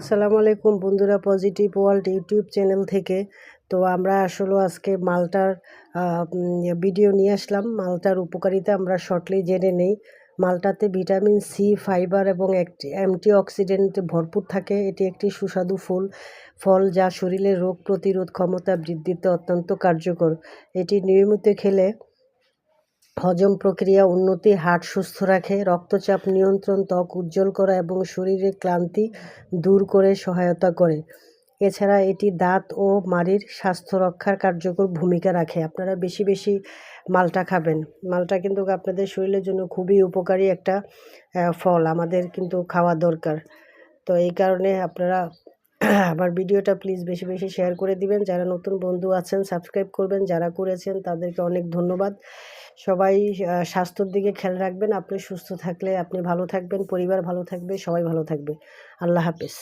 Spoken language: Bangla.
আসসালামু আলাইকুম বন্ধুরা, পজিটিভ ওয়ার্ল্ড ইউটিউব চ্যানেল থেকে। তো আমরা আসলে আজকে মালটার ভিডিও নিয়ে আসলাম। মালটার উপকারিতা আমরা শর্টলি জেনে নেই। মালটাতে ভিটামিন সি, ফাইবার এবং অ্যান্টিঅক্সিডেন্টে ভরপুর থাকে। এটি একটি সুস্বাদু ফল যা শরীরের রোগ প্রতিরোধ ক্ষমতা বৃদ্ধিতে অত্যন্ত কার্যকর। এটি নিয়মিত খেলে হজম প্রক্রিয়া উন্নতি, হার্ট সুস্থ রাখে, রক্তচাপ নিয়ন্ত্রণ, ত্বক উজ্জ্বল করা এবং শরীরের ক্লান্তি দূর করে সহায়তা করে। এছাড়া এটি দাঁত ও মাড়ির স্বাস্থ্য রক্ষার কার্যকর ভূমিকা রাখে। আপনারা বেশি বেশি মালটা খাবেন। মালটা কিন্তু আপনাদের শরীরের জন্য খুবই উপকারী একটা ফল, আমাদের কিন্তু খাওয়া দরকার। তো এই কারণে আপনারা আমার ভিডিওটা প্লিজ বেশি বেশি শেয়ার করে দিবেন। যারা নতুন বন্ধু আছেন সাবস্ক্রাইব করবেন, যারা করেছেন তাদেরকে অনেক ধন্যবাদ। সবাই স্বাস্থ্যর দিকে খেয়াল রাখবেন। আপনি সুস্থ থাকলে আপনি ভালো থাকবেন, পরিবার ভালো থাকবে, সবাই ভালো থাকবে। আল্লাহ হাফেজ।